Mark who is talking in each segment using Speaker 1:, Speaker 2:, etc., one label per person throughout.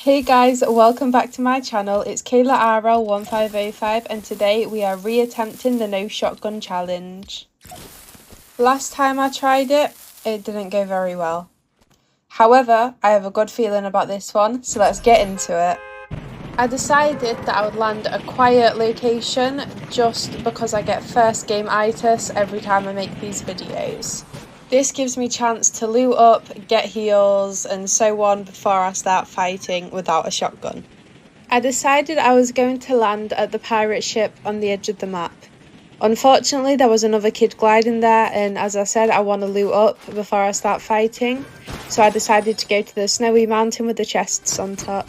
Speaker 1: Hey guys, welcome back to my channel. It's Kayla RL1505 and today we are re-attempting the no shotgun challenge. Last time I tried it didn't go very well. However, I have a good feeling about this one, so let's get into it. I decided that I would land a quiet location just because I get first game itis every time I make these videos. This gives me a chance to loot up, get heals and so on before I start fighting without a shotgun. I decided I was going to land at the pirate ship on the edge of the map. Unfortunately, there was another kid gliding there, and as I said, I want to loot up before I start fighting, so I decided to go to the snowy mountain with the chests on top.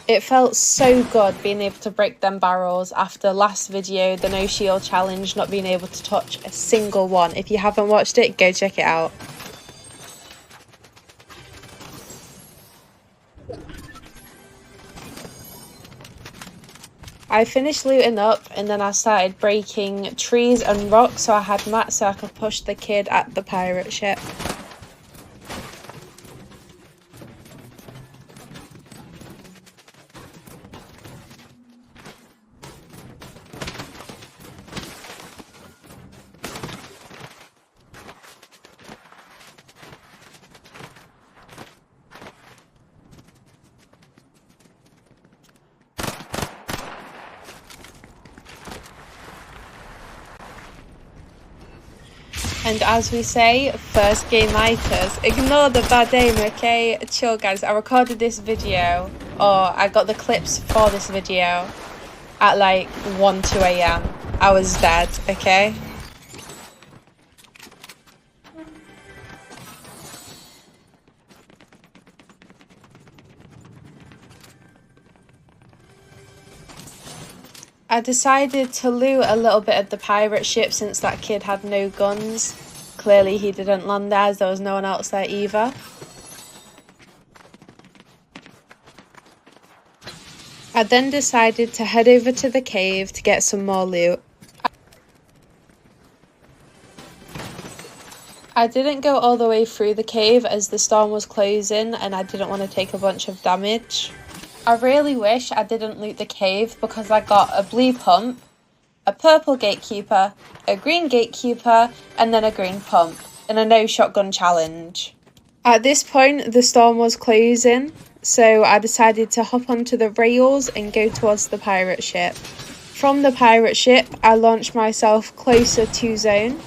Speaker 1: It felt so good being able to break them barrels after last video, the no shield challenge, not being able to touch a single one. If you haven't watched it, go check it out. I finished looting up and then I started breaking trees and rocks so I had mats so I could push the kid at the pirate ship. And as we say, first game itis. Ignore the bad aim, okay? Chill guys, I recorded this video, or I got the clips for this video at like 2 AM. I was dead, okay? I decided to loot a little bit of the pirate ship since that kid had no guns. Clearly he didn't land there as there was no one else there either. I then decided to head over to the cave to get some more loot. I didn't go all the way through the cave as the storm was closing and I didn't want to take a bunch of damage. I really wish I didn't loot the cave because I got a blue pump, a purple gatekeeper, a green gatekeeper, and then a green pump in a no shotgun challenge. At this point, the storm was closing, so I decided to hop onto the rails and go towards the pirate ship. From the pirate ship, I launched myself closer to zone.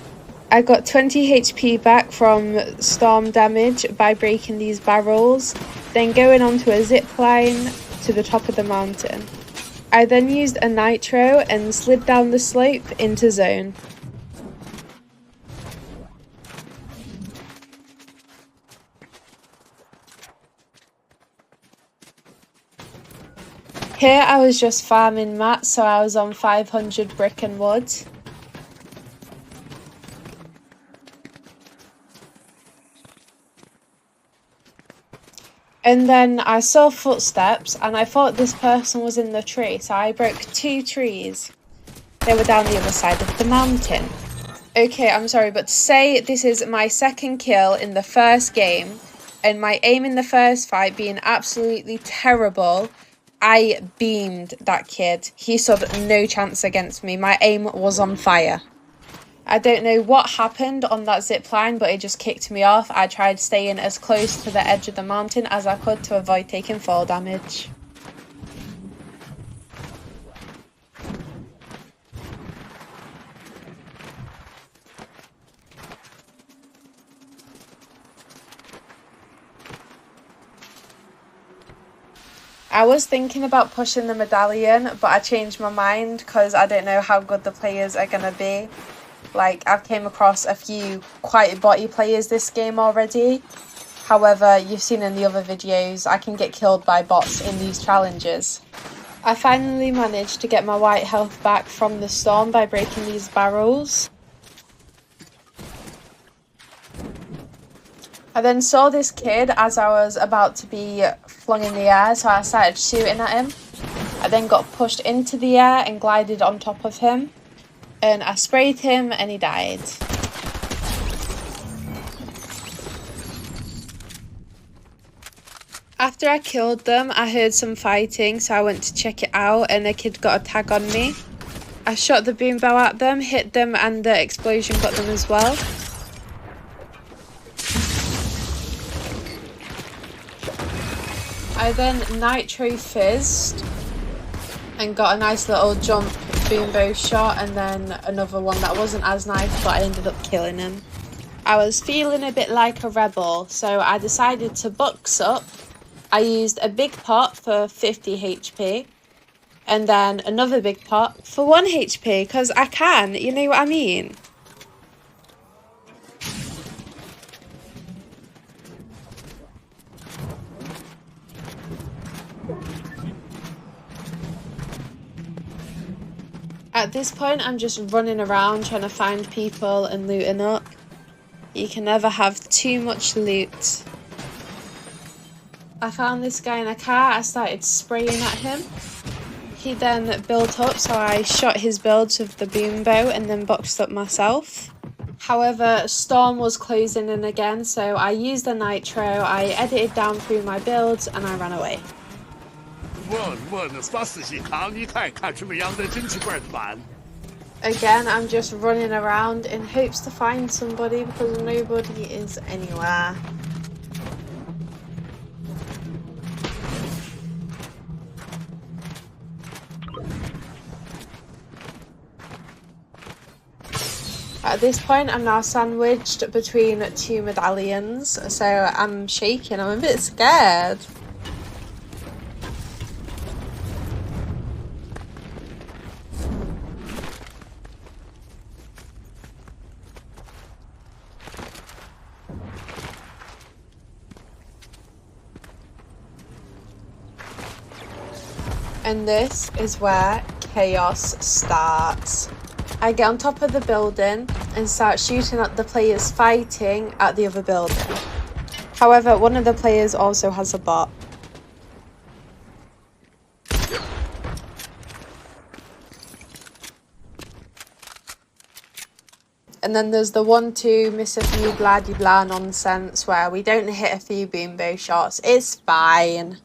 Speaker 1: I got 20 HP back from storm damage by breaking these barrels, then going onto a zip line to the top of the mountain. I then used a nitro and slid down the slope into zone. Here I was just farming mats, so I was on 500 brick and wood. And then I saw footsteps and I thought this person was in the tree, so I broke 2 trees. They were down the other side of the mountain. Okay, I'm sorry, but to say this is my second kill in the first game and my aim in the first fight being absolutely terrible, I beamed that kid. He stood no chance against me. My aim was on fire. I don't know what happened on that zip line, but it just kicked me off. I tried staying as close to the edge of the mountain as I could to avoid taking fall damage. I was thinking about pushing the medallion, but I changed my mind because I don't know how good the players are going to be. Like, I've came across a few quite botty players this game already. However, you've seen in the other videos, I can get killed by bots in these challenges. I finally managed to get my white health back from the storm by breaking these barrels. I then saw this kid as I was about to be flung in the air, so I started shooting at him. I then got pushed into the air and glided on top of him. And I sprayed him and he died. After I killed them, I heard some fighting, so I went to check it out and a kid got a tag on me. I shot the boom bow at them, hit them, and the explosion got them as well. I then nitro fizzed and got a nice little jump boom bow shot, and then another one that wasn't as nice, but I ended up killing him. I was feeling a bit like a rebel, so I decided to box up. I used a big pot for 50 HP and then another big pot for 1 HP because I can, you know what I mean? At this point, I'm just running around trying to find people and looting up. You can never have too much loot. I found this guy in a car, I started spraying at him. He then built up, so I shot his builds with the boom bow and then boxed up myself. However, storm was closing in again, so I used the nitro, I edited down through my builds and I ran away. Again, I'm just running around in hopes to find somebody because nobody is anywhere. At this point, I'm now sandwiched between 2 medallions, so I'm shaking, I'm a bit scared. And this is where chaos starts. I get on top of the building and start shooting at the players fighting at the other building. However, one of the players also has a bot. And then there's the 1-2 miss a few blah de blah nonsense where we don't hit a few boom bow shots. It's fine.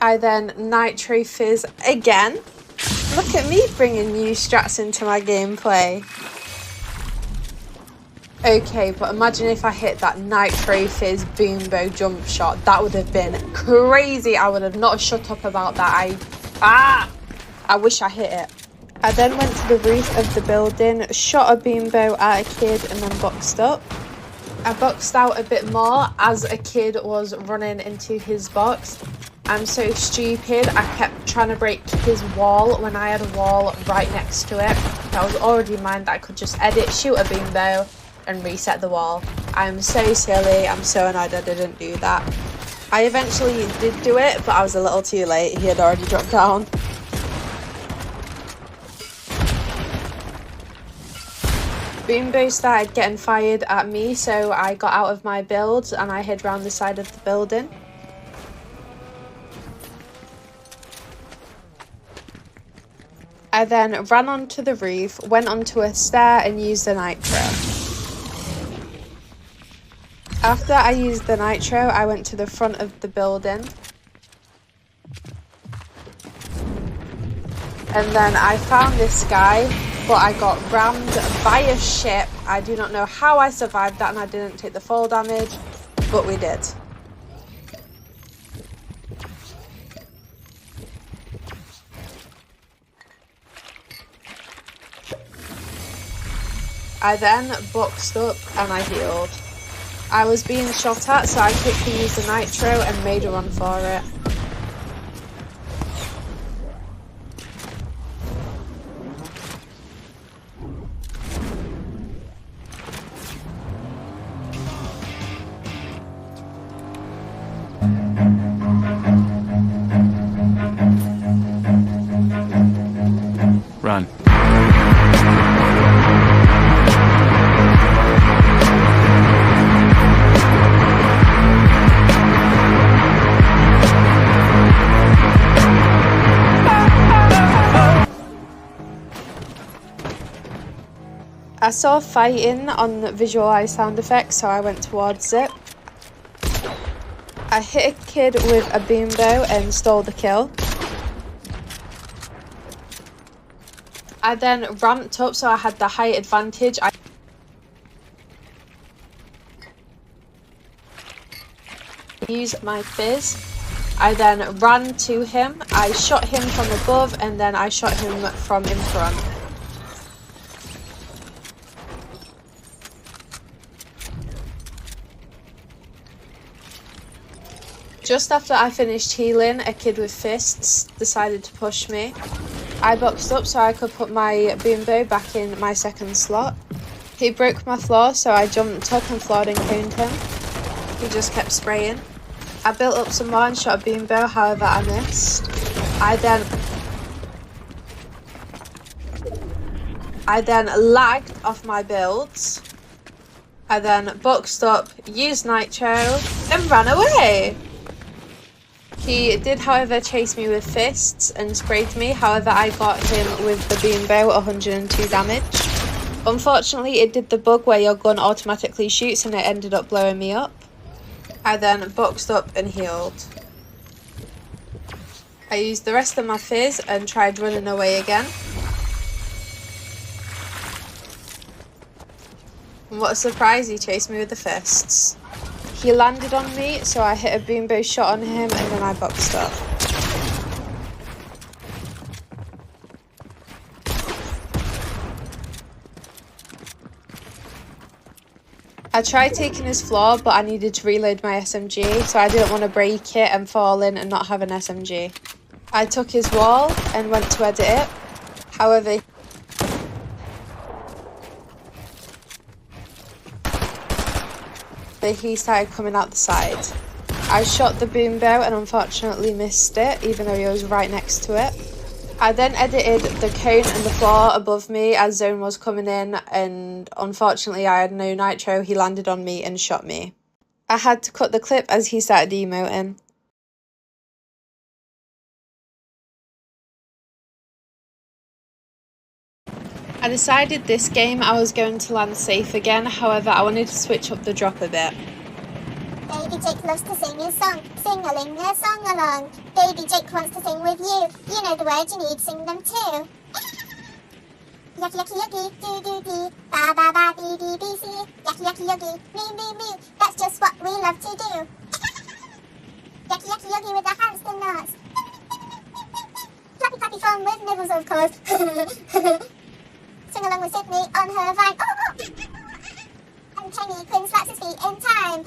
Speaker 1: I then nitro fizz again. Look at me bringing new strats into my gameplay. Okay, but imagine if I hit that nitro fizz boom bow jump shot. That would have been crazy. I would have not shut up about that. I wish I hit it. I then went to the roof of the building, shot a boom bow at a kid and then boxed up. I boxed out a bit more as a kid was running into his box. I'm so stupid, I kept trying to break his wall when I had a wall right next to it. That was already mine that I could just edit, shoot a boom bow and reset the wall. I'm so silly, I'm so annoyed I didn't do that. I eventually did do it, but I was a little too late, he had already dropped down. Boom bow started getting fired at me, so I got out of my build and I hid round the side of the building. I then ran onto the roof, went onto a stair and used the nitro. After I used the nitro, I went to the front of the building. And then I found this guy, but I got rammed by a ship. I do not know how I survived that and I didn't take the fall damage, but we did. I then boxed up and I healed. I was being shot at, so I quickly used the nitro and made a run for it.
Speaker 2: Run.
Speaker 1: I saw fighting on visualize sound effects, so I went towards it. I hit a kid with a boom bow and stole the kill. I then ramped up so I had the height advantage. I used my fizz. I then ran to him. I shot him from above and then I shot him from in front. Just after I finished healing, a kid with fists decided to push me. I boxed up so I could put my boom bow back in my second slot. He broke my floor, so I jumped up and floored and coned him. He just kept spraying. I built up some more and shot a boom bow, however I missed. I then lagged off my builds. I then boxed up, used nitro, and ran away. He did, however, chase me with fists and sprayed me. However, I got him with the boom bow, 102 damage. Unfortunately, it did the bug where your gun automatically shoots and it ended up blowing me up. I then boxed up and healed. I used the rest of my fizz and tried running away again. And what a surprise, he chased me with the fists. He landed on me, so I hit a boom bow shot on him and then I boxed up. I tried taking his floor, but I needed to reload my SMG, so I didn't want to break it and fall in and not have an SMG. I took his wall and went to edit it. However, he started coming out the side. I shot the boom bow and unfortunately missed it, even though he was right next to it. I then edited the cone and the floor above me as zone was coming in, and unfortunately I had no nitro. He landed on me and shot me. I had to cut the clip as he started emoting. I decided this game I was going to land safe again, however I wanted to switch up the drop a bit.
Speaker 3: Baby Jake loves to sing his song, sing-a-ling a song along. Baby Jake wants to sing with you, you know the words you need, sing them too. Yucky yucky yucky, doo doo dee, ba ba ba dee dee dee see. Yucky yucky yucky, me me me, that's just what we love to do. Yucky yucky yucky with the hamster nuts. Clappy clappy fun with nibbles of course. Sing along with Sydney on her vine. Oh, oh. And Chingy Quinn slaps his feet in time.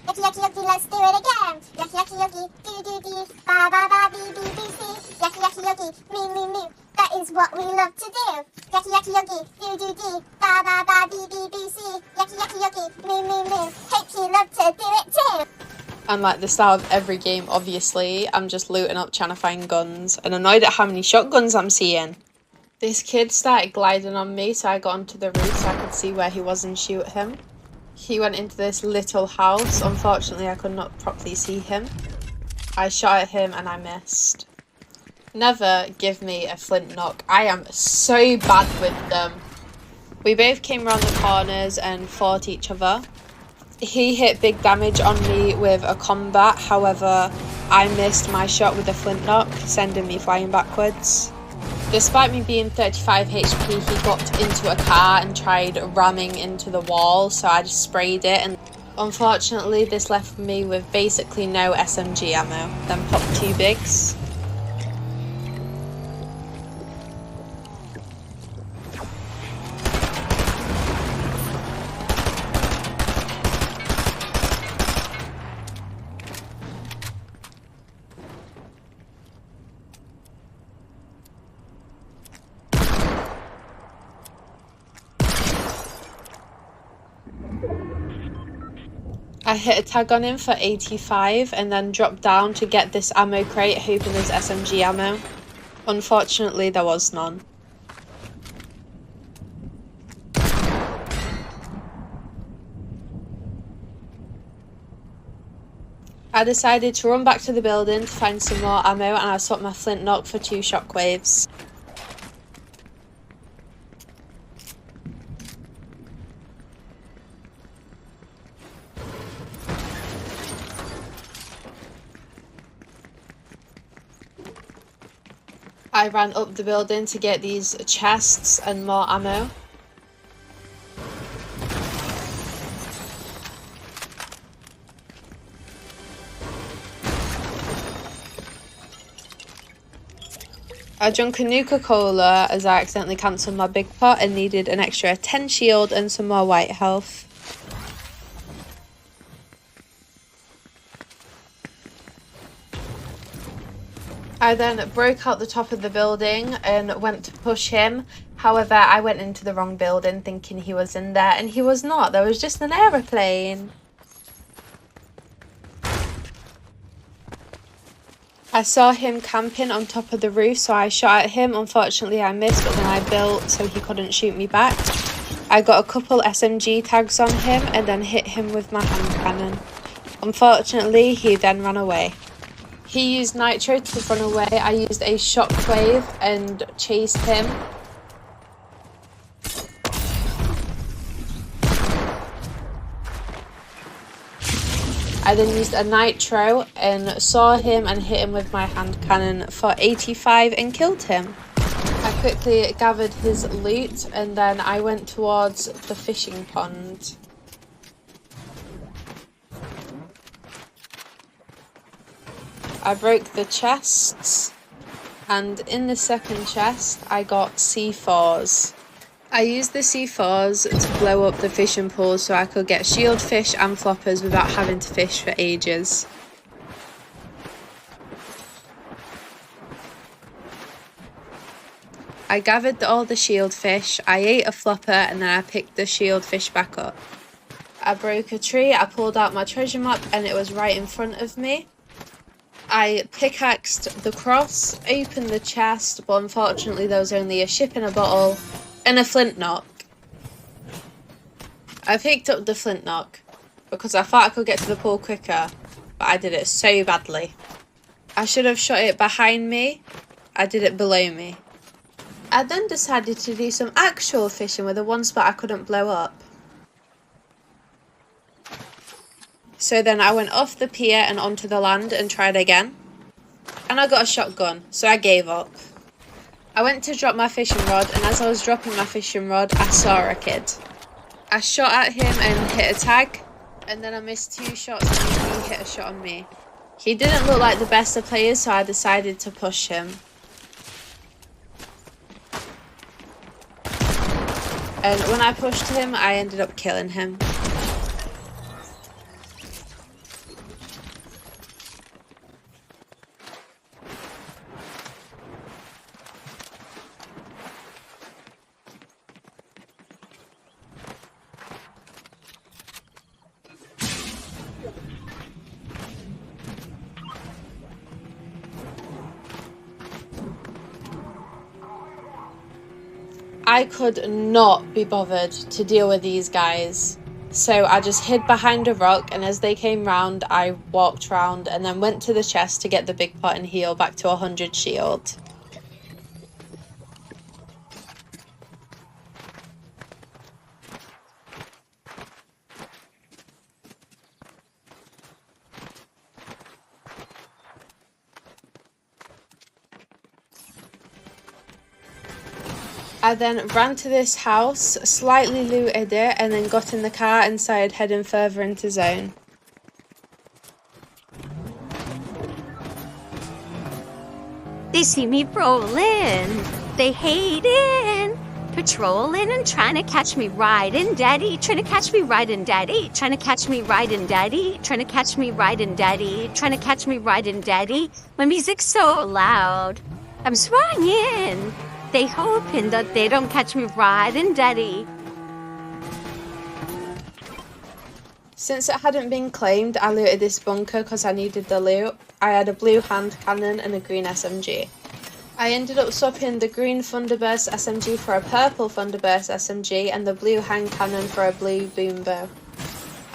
Speaker 3: Yucky yucky yucky, let's do it again. Yucky yucky yucky, doo doo dee, ba ba ba bee bee bee see. Yucky yucky yucky, me me me, that is what we love to do. Yucky yucky yucky, doo doo dee, ba ba ba bee bee bee see. Yucky yucky yucky, me me me, hope you love to do it too.
Speaker 1: And like the start of every game, obviously, I'm just looting up trying to find guns and annoyed at how many shotguns I'm seeing. This kid started gliding on me, so I got onto the roof so I could see where he was and shoot him. He went into this little house. Unfortunately, I could not properly see him. I shot at him and I missed. Never give me a flint knock. I am so bad with them. We both came around the corners and fought each other. He hit big damage on me with a combat. However, I missed my shot with a flint knock, sending me flying backwards. Despite me being 35 HP, he got into a car and tried ramming into the wall, so I just sprayed it, and unfortunately this left me with basically no SMG ammo. Then popped two bigs. I hit a tag on him for 85 and then dropped down to get this ammo crate, hoping there's SMG ammo. Unfortunately, there was none. I decided to run back to the building to find some more ammo, and I swapped my flint knock for 2 shockwaves. I ran up the building to get these chests and more ammo. I drank a Nuka-Cola as I accidentally cancelled my big pot and needed an extra 10 shield and some more white health. I then broke out the top of the building and went to push him. However, I went into the wrong building thinking he was in there, and he was not. There was just an aeroplane. I saw him camping on top of the roof, so I shot at him. Unfortunately, I missed, but then I built so he couldn't shoot me back. I got a couple SMG tags on him and then hit him with my hand cannon. Unfortunately, he then ran away. He used nitro to run away. I used a shockwave and chased him. I then used a nitro and saw him and hit him with my hand cannon for 85 and killed him. I quickly gathered his loot and then I went towards the fishing pond. I broke the chests, and in the second chest I got C4s. I used the C4s to blow up the fishing pool so I could get shield fish and floppers without having to fish for ages. I gathered all the shield fish, I ate a flopper, and then I picked the shield fish back up. I broke a tree, I pulled out my treasure map and it was right in front of me. I pickaxed the cross, opened the chest, but unfortunately there was only a ship in a bottle and a flint knock. I picked up the flint knock because I thought I could get to the pool quicker, but I did it so badly. I should have shot it behind me, I did it below me. I then decided to do some actual fishing with the one spot I couldn't blow up. So then I went off the pier and onto the land and tried again. And I got a shotgun, so I gave up. I went to drop my fishing rod, and as I was dropping my fishing rod, I saw a kid. I shot at him and hit a tag, and then I missed 2 shots and he hit a shot on me. He didn't look like the best of players, so I decided to push him. And when I pushed him, I ended up killing him. I could not be bothered to deal with these guys, so I just hid behind a rock, and as they came round I walked round and then went to the chest to get the big pot and heal back to 100 shield. I then ran to this house, slightly looted it, and then got in the car and started heading further into zone.
Speaker 4: They see me rolling, they hating, patrolling and trying to catch me riding, daddy, trying to catch me riding, daddy, trying to catch me riding, daddy, trying to catch me riding, daddy, trying to catch me riding, daddy. My music's so loud, I'm swinging. They hoping that they don't catch me riding, daddy.
Speaker 1: Since it hadn't been claimed, I looted this bunker because I needed the loot. I had a blue hand cannon and a green SMG. I ended up swapping the green Thunderburst SMG for a purple Thunderburst SMG and the blue hand cannon for a blue boom bow.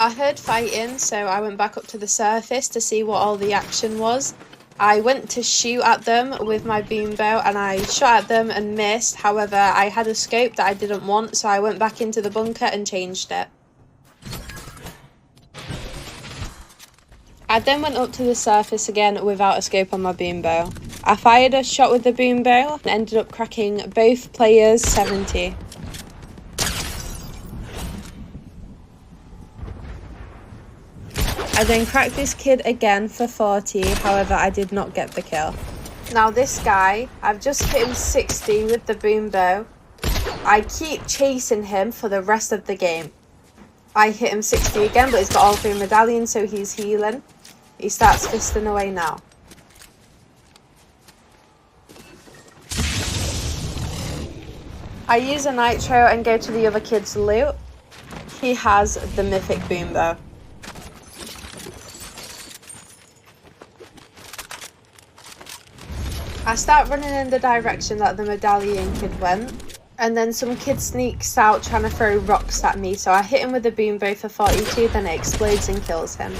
Speaker 1: I heard fighting, so I went back up to the surface to see what all the action was. I went to shoot at them with my boom bow and I shot at them and missed. However, I had a scope that I didn't want, so I went back into the bunker and changed it. I then went up to the surface again without a scope on my boom bow. I fired a shot with the boom bow and ended up cracking both players 70. I then cracked this kid again for 40, however I did not get the kill. Now this guy, I've just hit him 60 with the boom bow. I keep chasing him for the rest of the game. I hit him 60 again, but he's got all 3 medallions, so he's healing. He starts fisting away now. I use a nitro and go to the other kid's loot. He has the mythic boom bow. I start running in the direction that the medallion kid went, and then some kid sneaks out trying to throw rocks at me, so I hit him with the boom bow for 42, then it explodes and kills him.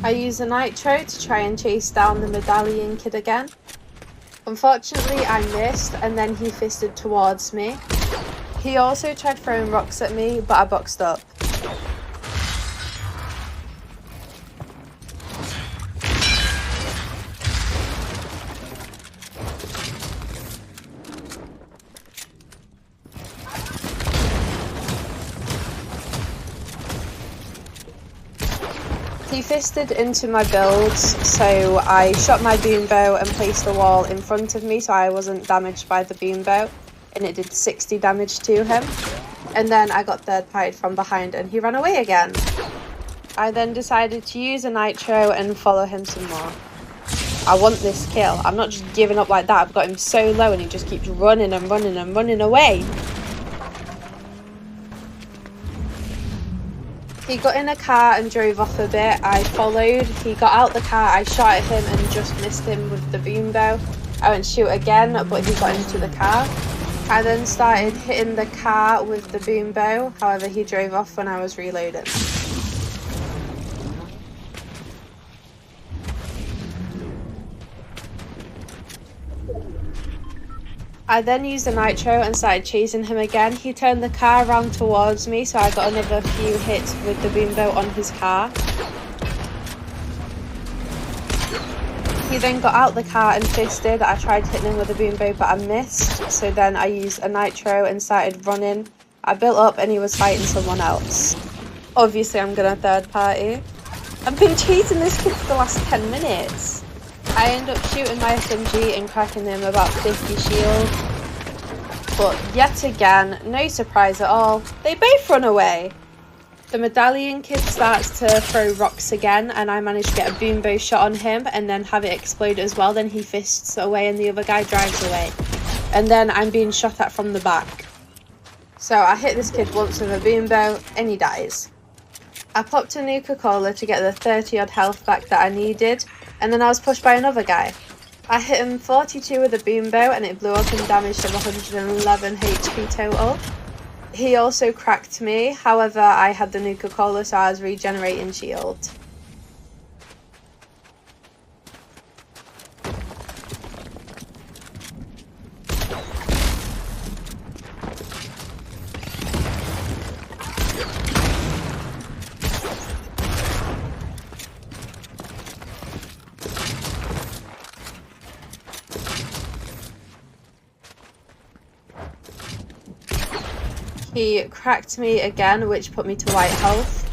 Speaker 1: I use a nitro to try and chase down the medallion kid again. Unfortunately I missed, and then he fisted towards me. He also tried throwing rocks at me, but I boxed up. He fisted into my builds, so I shot my boom bow and placed a wall in front of me so I wasn't damaged by the boom bow, and it did 60 damage to him. And then I got third-partied from behind and he ran away again. I then decided to use a nitro and follow him some more. I want this kill. I'm not just giving up like that. I've got him so low and he just keeps running and running and running away. He got in a car and drove off a bit. I followed. He got out the car. I shot at him and just missed him with the boom bow. I went to shoot again, but he got into the car. I then started hitting the car with the boom bow. However, he drove off when I was reloading. I then used a nitro and started chasing him again. He turned the car around towards me, so I got another few hits with the boom bow on his car. He then got out the car and fisted. I tried hitting him with a boom bow, but I missed. So then I used a nitro and started running. I built up and he was fighting someone else. Obviously, I'm gonna third party. I've been chasing this kid for the last 10 minutes. I end up shooting my SMG and cracking him about 50 shield. But yet again, no surprise at all, they both run away. The medallion kid starts to throw rocks again, and I manage to get a boom bow shot on him and then have it explode as well. Then he fists away and the other guy drives away. And then I'm being shot at from the back. So I hit this kid once with a boom bow and he dies. I popped a Nuka-Cola to get the 30 odd health back that I needed, and then I was pushed by another guy. I hit him 42 with a boom bow and it blew up and damaged him 111 HP total. He also cracked me, however I had the Nuka-Cola so I was regenerating shield. He cracked me again, which put me to white health.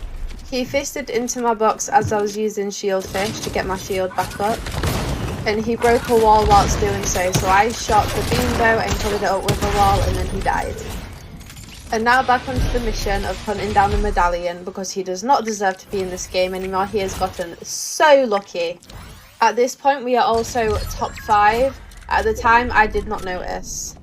Speaker 1: He fisted into my box as I was using shield fish to get my shield back up. And he broke a wall whilst doing so, so I shot the boom bow and covered it up with a wall and then he died. And now back onto the mission of hunting down the medallion, because he does not deserve to be in this game anymore. He has gotten so lucky. At this point we are also top 5. At the time I did not notice.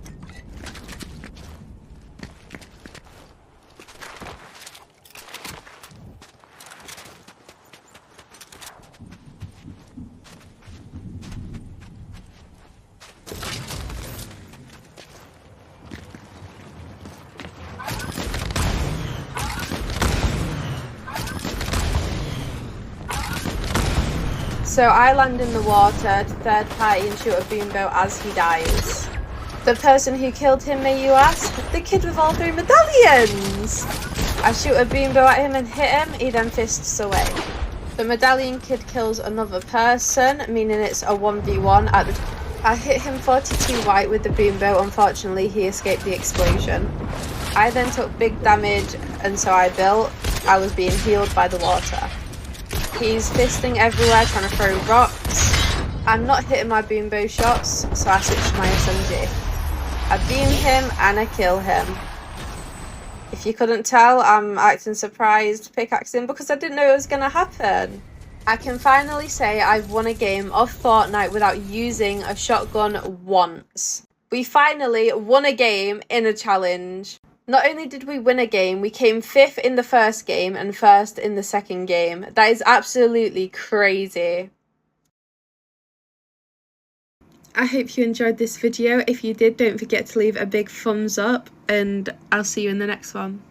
Speaker 1: So I land in the water to third party and shoot a boomboat as he dies. The person who killed him, may you ask? The kid with all 3 medallions! I shoot a boomboat at him and hit him, he then fists away. The medallion kid kills another person, meaning it's a 1v1 at the... I hit him 42 white with the boomboat, unfortunately he escaped the explosion. I then took big damage and so I built. I was being healed by the water. He's fisting everywhere trying to throw rocks. I'm not hitting my boombow shots, so I switched to my SMG. I beam him and I kill him. If you couldn't tell, I'm acting surprised, pickaxing, because I didn't know it was going to happen. I can finally say I've won a game of Fortnite without using a shotgun once. We finally won a game in a challenge. Not only did we win a game, we came 5th in the first game and 1st in the second game. That is absolutely crazy. I hope you enjoyed this video. If you did, don't forget to leave a big thumbs up and I'll see you in the next one.